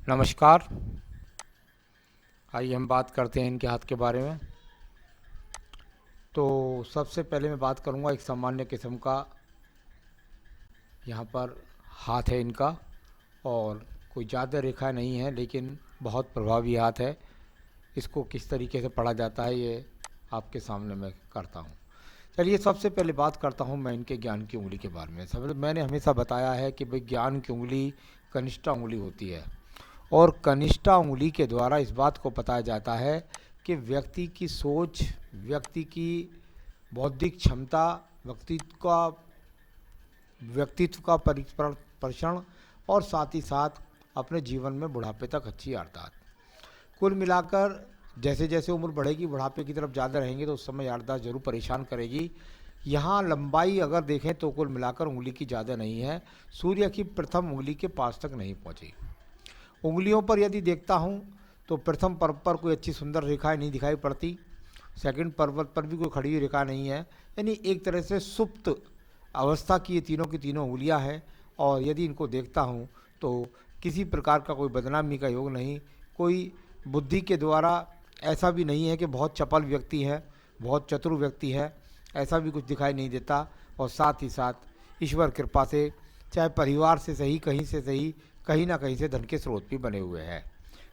नमस्कार। आइए हम बात करते हैं इनके हाथ के बारे में। तो सबसे पहले मैं बात करूंगा एक सामान्य किस्म का यहाँ पर हाथ है इनका, और कोई ज़्यादा रेखा नहीं है लेकिन बहुत प्रभावी हाथ है। इसको किस तरीके से पढ़ा जाता है ये आपके सामने मैं करता हूँ। चलिए सबसे पहले बात करता हूँ मैं इनके ज्ञान की उंगली के बारे में। सब मैंने हमेशा बताया है कि भाई ज्ञान की उंगली कनिष्ठा उंगली होती है, और कनिष्ठा उंगली के द्वारा इस बात को बताया जाता है कि व्यक्ति की सोच, व्यक्ति की बौद्धिक क्षमता, व्यक्तित्व का परिक्षण, और साथ ही साथ अपने जीवन में बुढ़ापे तक अच्छी याददाश्त। कुल मिलाकर जैसे जैसे उम्र बढ़ेगी, बुढ़ापे की तरफ ज़्यादा रहेंगे तो उस समय याददाश्त जरूर परेशान करेगी। यहाँ लंबाई अगर देखें तो कुल मिलाकर उंगली की ज़्यादा नहीं है, सूर्य की प्रथम उंगली के पास तक नहीं पहुँची। उंगलियों पर यदि देखता हूँ तो प्रथम पर्वत पर कोई अच्छी सुंदर रेखाएं नहीं दिखाई पड़ती, सेकंड पर्वत पर भी कोई खड़ी हुई रेखा नहीं है। यानी एक तरह से सुप्त अवस्था की ये तीनों की तीनों उंगलियां हैं। और यदि इनको देखता हूँ तो किसी प्रकार का कोई बदनामी का योग नहीं, कोई बुद्धि के द्वारा ऐसा भी नहीं है कि बहुत चपल व्यक्ति है, बहुत चतुर व्यक्ति है, ऐसा भी कुछ दिखाई नहीं देता। और साथ ही साथ ईश्वर कृपा से, चाहे परिवार से सही, कहीं से सही, कहीं ना कहीं से धन के स्रोत भी बने हुए हैं।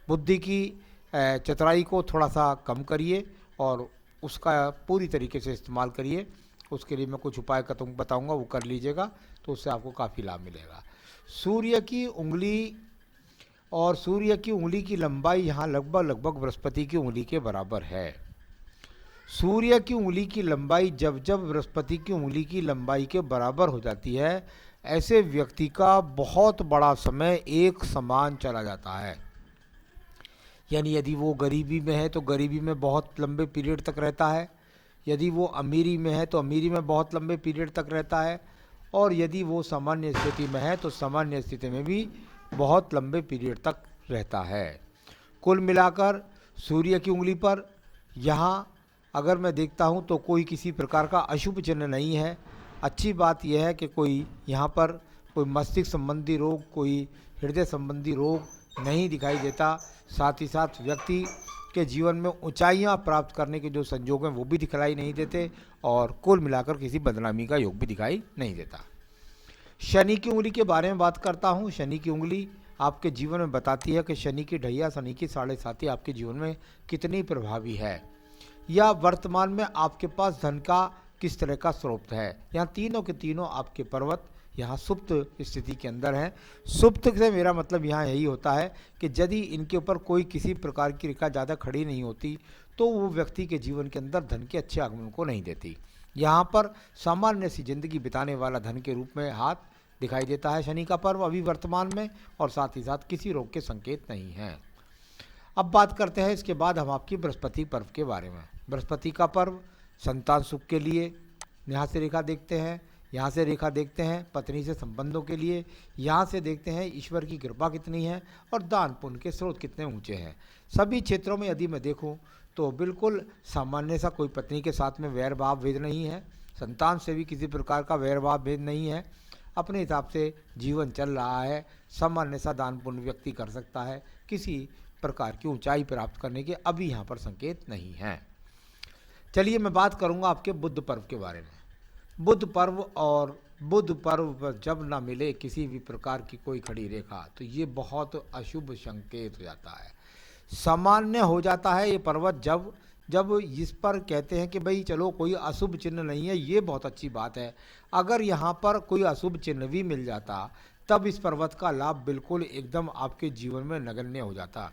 बुद्धि की चतुराई को थोड़ा सा कम करिए और उसका पूरी तरीके से इस्तेमाल करिए। उसके लिए मैं कुछ उपाय बताऊंगा, वो कर लीजिएगा तो उससे आपको काफ़ी लाभ मिलेगा। सूर्य की उंगली और सूर्य की उंगली की लंबाई यहाँ लगभग लगभग बृहस्पति की उंगली के बराबर है। सूर्य की उंगली की लंबाई जब जब बृहस्पति की उंगली की लंबाई के बराबर हो जाती है, ऐसे व्यक्ति का बहुत बड़ा समय एक समान चला जाता है। यानी यदि वो गरीबी में है तो गरीबी में बहुत लंबे पीरियड तक रहता है, यदि वो अमीरी में है तो अमीरी में बहुत लंबे पीरियड तक रहता है, और यदि वो सामान्य स्थिति में है तो सामान्य स्थिति में भी बहुत लंबे पीरियड तक रहता है। कुल मिलाकर सूर्य की उंगली पर यहाँ अगर मैं देखता हूँ तो कोई किसी प्रकार का अशुभ चिन्ह नहीं है। अच्छी बात यह है कि कोई यहाँ पर कोई मस्तिष्क संबंधी रोग, कोई हृदय संबंधी रोग नहीं दिखाई देता। साथ ही साथ व्यक्ति के जीवन में ऊंचाइयाँ प्राप्त करने के जो संयोग हैं वो भी दिखलाई नहीं देते, और कुल मिलाकर किसी बदनामी का योग भी दिखाई नहीं देता। शनि की उंगली के बारे में बात करता हूँ। शनि की उंगली आपके जीवन में बताती है कि शनि की ढैया, शनि की साढ़े साथी आपके जीवन में कितनी प्रभावी है, या वर्तमान में आपके पास धन का किस तरह का स्रोत है। यहाँ तीनों के तीनों आपके पर्वत यहाँ सुप्त स्थिति के अंदर हैं। सुप्त से मेरा मतलब यहाँ यही होता है कि यदि इनके ऊपर कोई किसी प्रकार की रेखा ज़्यादा खड़ी नहीं होती तो वो व्यक्ति के जीवन के अंदर धन के अच्छे आगमन को नहीं देती। यहाँ पर सामान्य सी जिंदगी बिताने वाला धन के रूप में हाथ दिखाई देता है शनि का पर्व अभी वर्तमान में, और साथ ही साथ किसी रोग के संकेत नहीं हैं। अब बात करते हैं इसके बाद हम आपकी बृहस्पति पर्व के बारे में। बृहस्पति का पर्व संतान सुख के लिए यहाँ से रेखा देखते हैं, यहाँ से रेखा देखते हैं पत्नी से संबंधों के लिए, यहाँ से देखते हैं ईश्वर की कृपा कितनी है और दान पुण्य के स्रोत कितने ऊंचे हैं। सभी क्षेत्रों में यदि मैं देखूँ तो बिल्कुल सामान्य सा कोई पत्नी के साथ में वैर भाव भेद नहीं है, संतान से भी किसी प्रकार का वैर भाव भेद नहीं है। अपने हिसाब से जीवन चल रहा है, सामान्य सा दान पुण्य व्यक्ति कर सकता है, किसी प्रकार की ऊंचाई प्राप्त करने के अभी यहाँ पर संकेत नहीं हैं। चलिए मैं बात करूँगा आपके बुध पर्व के बारे में। बुध पर्व, और बुध पर्व पर जब ना मिले किसी भी प्रकार की कोई खड़ी रेखा तो ये बहुत अशुभ संकेत हो जाता है, सामान्य हो जाता है ये पर्वत। जब जब इस पर कहते हैं कि भाई चलो कोई अशुभ चिन्ह नहीं है, ये बहुत अच्छी बात है। अगर यहाँ पर कोई अशुभ चिन्ह भी मिल जाता तब इस पर्वत का लाभ बिल्कुल एकदम आपके जीवन में नगण्य हो जाता।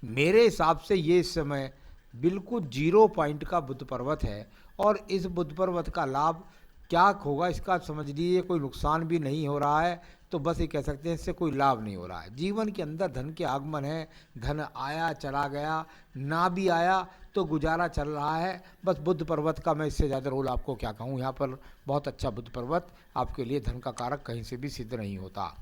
मेरे हिसाब से ये इस समय बिल्कुल 0 पॉइंट का बुध पर्वत है, और इस बुध पर्वत का लाभ क्या होगा इसका समझ लीजिए, कोई नुकसान भी नहीं हो रहा है, तो बस ये कह सकते हैं इससे कोई लाभ नहीं हो रहा है। जीवन के अंदर धन के आगमन है, धन आया चला गया, ना भी आया तो गुजारा चल रहा है। बस बुध पर्वत का मैं इससे ज़्यादा रोल आपको क्या कहूँ, यहाँ पर बहुत अच्छा बुध पर्वत आपके लिए धन का कारक कहीं से भी सिद्ध नहीं होता।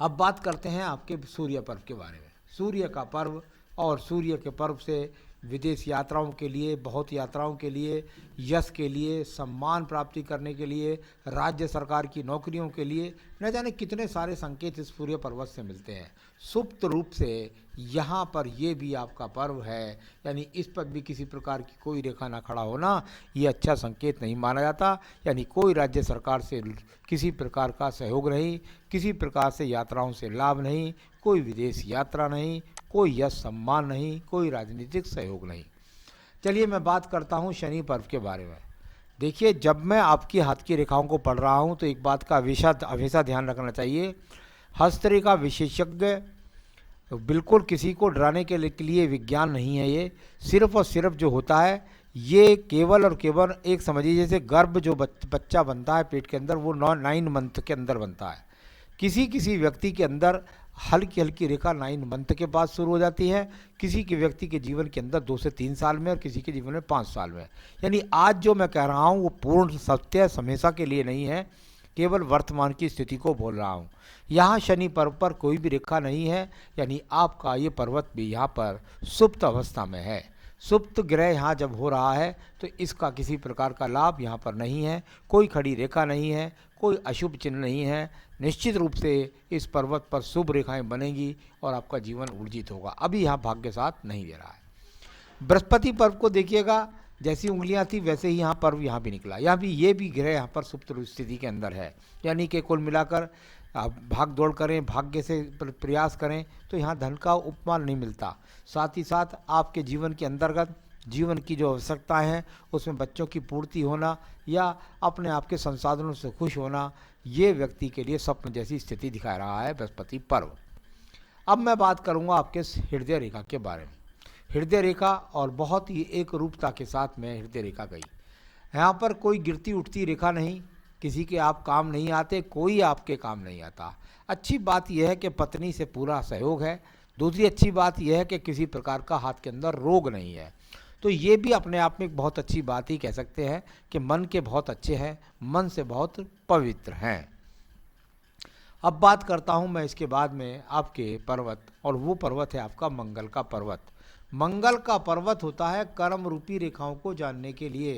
अब बात करते हैं आपके सूर्य पर्व के बारे में। सूर्य का पर्व और सूर्य के पर्व से विदेश यात्राओं के लिए, बहुत यात्राओं के लिए, यश के लिए, सम्मान प्राप्ति करने के लिए, राज्य सरकार की नौकरियों के लिए, न जाने कितने सारे संकेत इस सूर्य पर्वत से मिलते हैं। सुप्त रूप से यहाँ पर ये भी आपका पर्व है, यानी इस पर भी किसी प्रकार की कोई रेखा ना खड़ा होना ये अच्छा संकेत नहीं माना जाता। यानी कोई राज्य सरकार से किसी प्रकार का सहयोग नहीं, किसी प्रकार से यात्राओं से लाभ नहीं, कोई विदेश यात्रा नहीं, कोई यश सम्मान नहीं, कोई राजनीतिक सहयोग नहीं। चलिए मैं बात करता हूँ शनि पर्व के बारे में। देखिए, जब मैं आपकी हाथ की रेखाओं को पढ़ रहा हूँ तो एक बात का हमेशा ध्यान रखना चाहिए, हस्तरेखा विशेषज्ञ बिल्कुल किसी को डराने के लिए विज्ञान नहीं है। ये सिर्फ और सिर्फ जो होता है ये केवल और केवल एक समझिए जैसे गर्भ जो बच्चा बनता है पेट के अंदर वो 9 मंथ के अंदर बनता है। किसी किसी व्यक्ति के अंदर हल्की हल्की रेखा 9 मंथ के बाद शुरू हो जाती है, किसी के व्यक्ति के जीवन के अंदर 2 से 3 साल में और किसी के जीवन में 5 साल में। यानी आज जो मैं कह रहा हूँ वो पूर्ण सत्य हमेशा के लिए नहीं है, केवल वर्तमान की स्थिति को बोल रहा हूँ। यहाँ शनि पर्व पर कोई भी रेखा नहीं है, यानी आपका ये पर्वत भी यहाँ पर सुप्त अवस्था में है। सुप्त ग्रह यहाँ जब हो रहा है तो इसका किसी प्रकार का लाभ यहाँ पर नहीं है, कोई खड़ी रेखा नहीं है, कोई अशुभ चिन्ह नहीं है। निश्चित रूप से इस पर्वत पर शुभ रेखाएं बनेंगी और आपका जीवन ऊर्जित होगा। अभी यहाँ भाग्य साथ नहीं दे रहा है। बृहस्पति पर्व को देखिएगा, जैसी उंगलियां थी वैसे ही यहाँ पर्व यहाँ भी निकला। यहाँ भी ये भी ग्रह यहाँ पर सुप्त स्थिति के अंदर है, यानी कि कुल मिलाकर आप भाग दौड़ करें, भाग्य से प्रयास करें तो यहाँ धन का उपमान नहीं मिलता। साथ ही साथ आपके जीवन के अंतर्गत जीवन की जो आवश्यकताएं हैं उसमें बच्चों की पूर्ति होना या अपने आप के संसाधनों से खुश होना, ये व्यक्ति के लिए स्वप्न जैसी स्थिति दिखा रहा है बृहस्पति पर्व। अब मैं बात करूँगा आपके हृदय रेखा के बारे में। हृदय रेखा और बहुत ही एक रूपता के साथ में हृदय रेखा गई। यहाँ पर कोई गिरती उठती रेखा नहीं, किसी के आप काम नहीं आते, कोई आपके काम नहीं आता। अच्छी बात यह है कि पत्नी से पूरा सहयोग है। दूसरी अच्छी बात यह है कि किसी प्रकार का हाथ के अंदर रोग नहीं है। तो ये भी अपने आप में एक बहुत अच्छी बात ही कह सकते हैं कि मन के बहुत अच्छे हैं, मन से बहुत पवित्र हैं। अब बात करता हूँ मैं इसके बाद में आपके पर्वत, और वो पर्वत है आपका मंगल का पर्वत। मंगल का पर्वत होता है कर्म रूपी रेखाओं को जानने के लिए।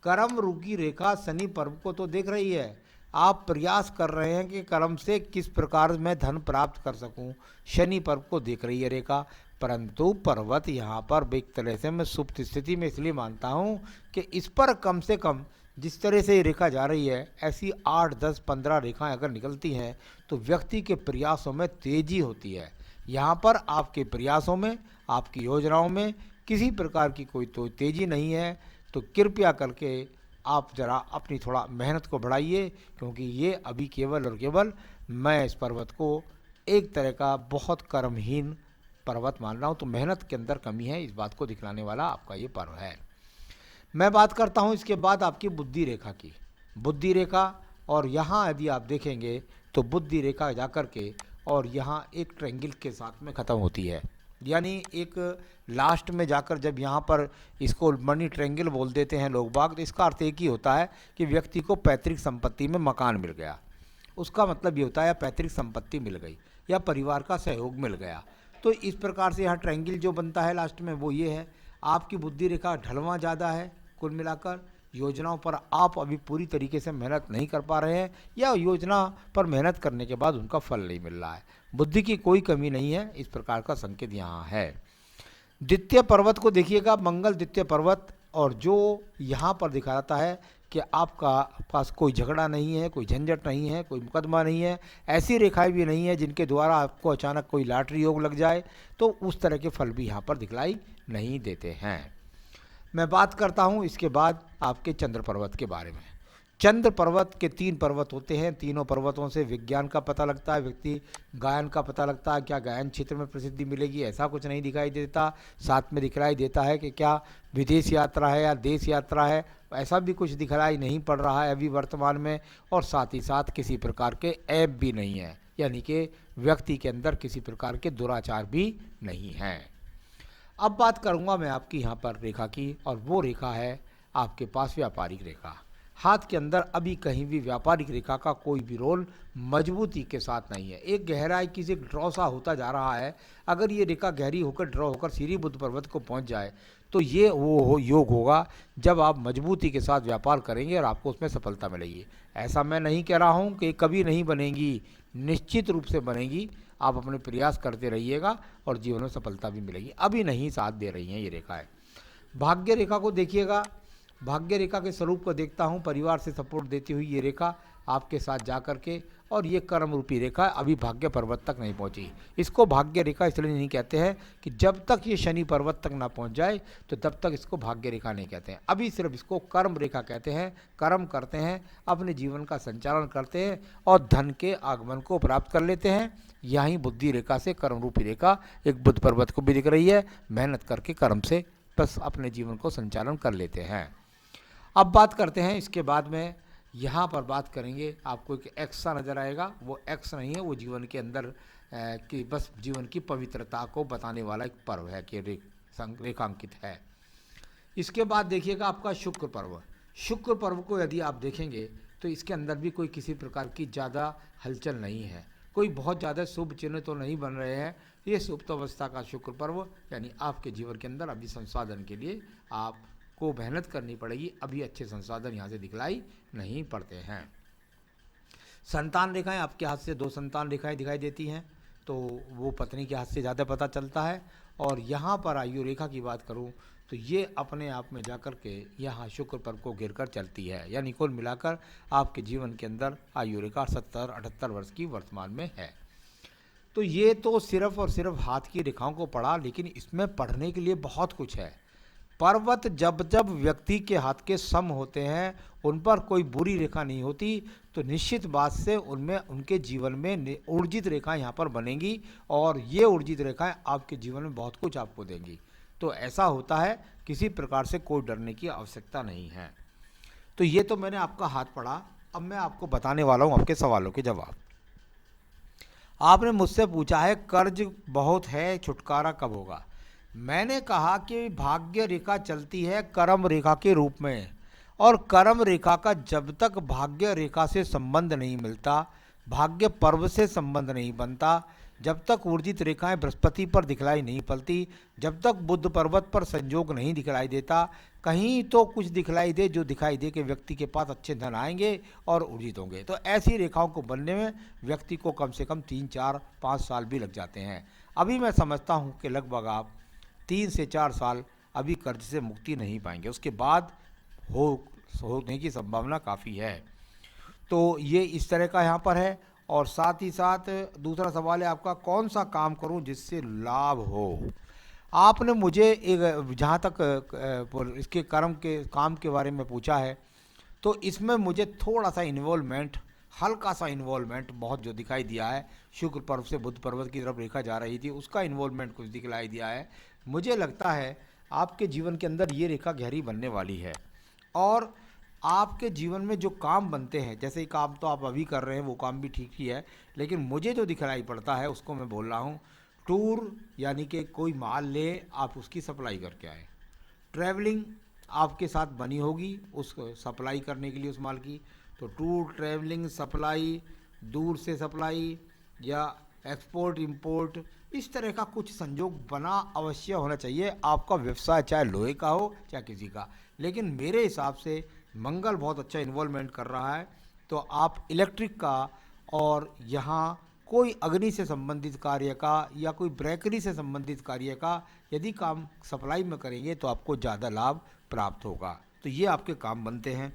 कर्म रूपी रेखा शनि पर्व को तो देख रही है, आप प्रयास कर रहे हैं कि कर्म से किस प्रकार मैं धन प्राप्त कर सकूं, शनि पर्व को देख रही है रेखा। परंतु पर्वत यहाँ पर एक तरह से मैं सुप्त स्थिति में इसलिए मानता हूँ कि इस पर कम से कम जिस तरह से ये रेखा जा रही है ऐसी 8, 10, 15 रेखाएं अगर निकलती हैं तो व्यक्ति के प्रयासों में तेजी होती है। यहाँ पर आपके प्रयासों में, आपकी योजनाओं में किसी प्रकार की कोई तो तेजी नहीं है। तो कृपया करके आप ज़रा अपनी थोड़ा मेहनत को बढ़ाइए, क्योंकि ये अभी केवल और केवल मैं इस पर्वत को एक तरह का बहुत कर्महीन पर्वत मान रहा हूँ। तो मेहनत के अंदर कमी है, इस बात को दिखलाने वाला आपका ये पर्व है। मैं बात करता हूँ इसके बाद आपकी बुद्धि रेखा की। बुद्धि रेखा, और यहाँ यदि आप देखेंगे तो बुद्धि रेखा जा कर के और यहाँ एक ट्रायंगल के साथ में ख़त्म होती है। यानी एक लास्ट में जाकर जब यहाँ पर इसको मनी ट्रायंगल बोल देते हैं लोग बाग, तो इसका अर्थ एक ही होता है कि व्यक्ति को पैतृक संपत्ति में मकान मिल गया। उसका मतलब ये होता है या पैतृक संपत्ति मिल गई या परिवार का सहयोग मिल गया। तो इस प्रकार से यहाँ ट्रायंगल जो बनता है लास्ट में वो ये है। आपकी बुद्धि रेखा ढलवां ज़्यादा है, कुल मिलाकर योजनाओं पर आप अभी पूरी तरीके से मेहनत नहीं कर पा रहे हैं या योजना पर मेहनत करने के बाद उनका फल नहीं मिल रहा है। बुद्धि की कोई कमी नहीं है, इस प्रकार का संकेत यहाँ है। द्वितीय पर्वत को देखिएगा, मंगल द्वितीय पर्वत, और जो यहाँ पर दिखाता है कि आपका पास कोई झगड़ा नहीं है, कोई झंझट नहीं है, कोई मुकदमा नहीं है, ऐसी रेखाएं भी नहीं है जिनके द्वारा आपको अचानक कोई लॉटरी योग लग जाए। तो उस तरह के फल भी यहाँ पर दिखलाई नहीं देते हैं। मैं बात करता हूँ इसके बाद आपके चंद्र पर्वत के बारे में। चंद्र पर्वत के 3 पर्वत होते हैं। तीनों पर्वतों से विज्ञान का पता लगता है, व्यक्ति गायन का पता लगता है। क्या गायन क्षेत्र में प्रसिद्धि मिलेगी ऐसा कुछ नहीं दिखाई देता। साथ में दिखलाई देता है कि क्या विदेश यात्रा है या देश यात्रा है, ऐसा भी कुछ दिखलाई नहीं पड़ रहा है अभी वर्तमान में। और साथ ही साथ किसी प्रकार के ऐब भी नहीं है, यानी कि व्यक्ति के अंदर किसी प्रकार के दुराचार भी नहीं हैं। अब बात करूंगा मैं आपकी यहाँ पर रेखा की, और वो रेखा है आपके पास व्यापारिक रेखा। हाथ के अंदर अभी कहीं भी व्यापारिक रेखा का कोई भी रोल मजबूती के साथ नहीं है। एक गहराई की से ड्रॉ सा होता जा रहा है। अगर ये रेखा गहरी होकर ड्रॉ होकर श्री बुद्ध पर्वत को पहुंच जाए तो ये योग होगा जब आप मजबूती के साथ व्यापार करेंगे और आपको उसमें सफलता मिलेगी। ऐसा मैं नहीं कह रहा हूँ कि कभी नहीं बनेगी, निश्चित रूप से बनेगी। आप अपने प्रयास करते रहिएगा और जीवन में सफलता भी मिलेगी। अभी नहीं साथ दे रही हैं ये रेखाएँ। भाग्य रेखा को देखिएगा, भाग्य रेखा के स्वरूप को देखता हूँ, परिवार से सपोर्ट देती हुई ये रेखा आपके साथ जा कर के, और ये कर्म रूपी रेखा अभी भाग्य पर्वत तक नहीं पहुँची। इसको भाग्य रेखा इसलिए नहीं कहते हैं कि जब तक ये शनि पर्वत तक ना पहुँच जाए तो तब तक इसको भाग्य रेखा नहीं कहते हैं। अभी सिर्फ इसको कर्म रेखा कहते हैं। कर्म करते हैं, अपने जीवन का संचालन करते हैं और धन के आगमन को प्राप्त कर लेते हैं। यहीं बुद्धि रेखा से कर्म रूपी रेखा एक बुद्ध पर्वत को भी दिख रही है। मेहनत करके कर्म से बस अपने जीवन को संचालन कर लेते हैं। अब बात करते हैं, इसके बाद में यहाँ पर बात करेंगे, आपको एक एक्स सा नज़र आएगा। वो एक्स नहीं है, वो जीवन के अंदर कि बस जीवन की पवित्रता को बताने वाला एक पर्व है कि रेखांकित है। इसके बाद देखिएगा आपका शुक्र पर्व। शुक्र पर्व को यदि आप देखेंगे तो इसके अंदर भी कोई किसी प्रकार की ज़्यादा हलचल नहीं है, कोई बहुत ज़्यादा शुभ चिन्ह तो नहीं बन रहे हैं। ये सुप्त अवस्था का शुक्र पर्व, यानी आपके जीवन के अंदर अभी संसाधन के लिए आपको मेहनत करनी पड़ेगी। अभी अच्छे संसाधन यहाँ से दिखलाई नहीं पड़ते हैं। संतान रेखाएं, आपके हाथ से 2 संतान रेखाएं दिखाई देती हैं तो वो पत्नी के हाथ से ज़्यादा पता चलता है। और यहाँ पर आयु रेखा की बात करूँ तो ये अपने आप में जाकर के यहाँ शुक्र पर्व को घेर कर चलती है, यानी कुल मिलाकर आपके जीवन के अंदर आयु रेखा 70-78 वर्ष की वर्तमान में है। तो ये तो सिर्फ और सिर्फ हाथ की रेखाओं को पढ़ा, लेकिन इसमें पढ़ने के लिए बहुत कुछ है। पर्वत जब जब व्यक्ति के हाथ के सम होते हैं, उन पर कोई बुरी रेखा नहीं होती, तो निश्चित बात से उनमें उनके जीवन में ऊर्जित रेखाएं यहाँ पर बनेंगी और ये ऊर्जित रेखाएं आपके जीवन में बहुत कुछ आपको देंगी। तो ऐसा होता है, किसी प्रकार से कोई डरने की आवश्यकता नहीं है। तो ये तो मैंने आपका हाथ पढ़ा। अब मैं आपको बताने वाला हूँ आपके सवालों के जवाब। आपने मुझसे पूछा है कर्ज बहुत है, छुटकारा कब होगा। मैंने कहा कि भाग्य रेखा चलती है कर्म रेखा के रूप में, और कर्म रेखा का जब तक भाग्य रेखा से संबंध नहीं मिलता, भाग्य पर्व से संबंध नहीं बनता, जब तक ऊर्जित रेखाएं बृहस्पति पर दिखलाई नहीं पड़ती, जब तक बुद्ध पर्वत पर संयोग नहीं दिखलाई देता, कहीं तो कुछ दिखलाई दे जो दिखाई दे कि व्यक्ति के पास अच्छे धन आएंगे और ऊर्जित होंगे, तो ऐसी रेखाओं को बनने में व्यक्ति को कम से कम 3, 4, 5 साल भी लग जाते हैं। अभी मैं समझता हूँ कि लगभग आप 3 से 4 साल अभी कर्ज से मुक्ति नहीं पाएंगे, उसके बाद होने की संभावना काफ़ी है। तो ये इस तरह का यहाँ पर है। और साथ ही साथ दूसरा सवाल है आपका, कौन सा काम करूं जिससे लाभ हो। आपने मुझे एक जहाँ तक इसके कर्म के काम के बारे में पूछा है, तो इसमें मुझे थोड़ा सा इन्वॉल्वमेंट, हल्का सा इन्वॉल्वमेंट बहुत जो दिखाई दिया है। शुक्र पर्व से बुध पर्वत की तरफ रेखा जा रही थी, उसका इन्वॉल्वमेंट कुछ दिखलाई दिया है। मुझे लगता है आपके जीवन के अंदर ये रेखा गहरी बनने वाली है, और आपके जीवन में जो काम बनते हैं, जैसे ही काम तो आप अभी कर रहे हैं वो काम भी ठीक ही है, लेकिन मुझे जो दिखलाई पड़ता है उसको मैं बोल रहा हूँ। टूर, यानी कि कोई माल ले आप उसकी सप्लाई करके आए। ट्रैवलिंग आपके साथ बनी होगी उसको सप्लाई करने के लिए उस माल की, तो टूर, ट्रैवलिंग, सप्लाई, दूर से सप्लाई या एक्सपोर्ट इंपोर्ट, इस तरह का कुछ संयोग बना अवश्य होना चाहिए। आपका व्यवसाय चाहे लोहे का हो चाहे किसी का, लेकिन मेरे हिसाब से मंगल बहुत अच्छा इन्वॉल्वमेंट कर रहा है, तो आप इलेक्ट्रिक का और यहाँ कोई अग्नि से संबंधित कार्य का या कोई ब्रेकरी से संबंधित कार्य का यदि काम सप्लाई में करेंगे तो आपको ज़्यादा लाभ प्राप्त होगा। तो ये आपके काम बनते हैं।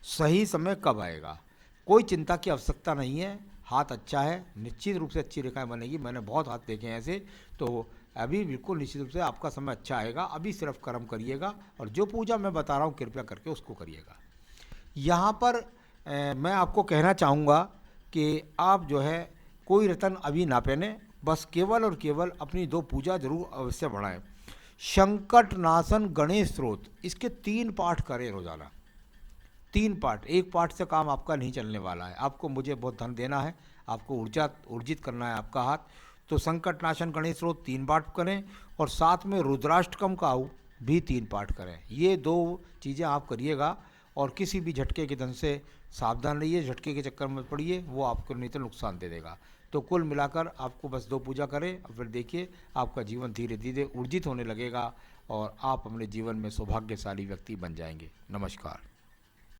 सही समय कब आएगा, कोई चिंता की आवश्यकता नहीं है। हाथ अच्छा है, निश्चित रूप से अच्छी रेखाएं बनेगी। मैंने बहुत हाथ देखे हैं ऐसे, तो अभी बिल्कुल निश्चित रूप से आपका समय अच्छा आएगा। अभी सिर्फ कर्म करिएगा और जो पूजा मैं बता रहा हूँ कृपया करके उसको करिएगा। यहाँ पर मैं आपको कहना चाहूँगा कि आप जो है कोई रतन अभी ना पहने, बस केवल और केवल अपनी 2 पूजा जरूर अवश्य बढ़ाएं। संकट नाशन गणेश स्रोत, इसके 3 पाठ करें रोजाना। 3 पाठ, एक पाठ से काम आपका नहीं चलने वाला है। आपको मुझे बहुत धन देना है, आपको ऊर्जित करना है आपका हाथ, तो संकट नाशन गणेश स्रोत 3 पाठ करें, और साथ में रुद्राष्टकम का भी 3 पाठ करें। ये 2 चीज़ें आप करिएगा और किसी भी झटके के धन से सावधान रहिए, झटके के चक्कर में पड़िए, वो आपको नहीं तो नुकसान दे देगा। तो कुल मिलाकर आपको बस 2 पूजा करें और फिर देखिए आपका जीवन धीरे धीरे ऊर्जित होने लगेगा और आप अपने जीवन में सौभाग्यशाली व्यक्ति बन जाएंगे। नमस्कार।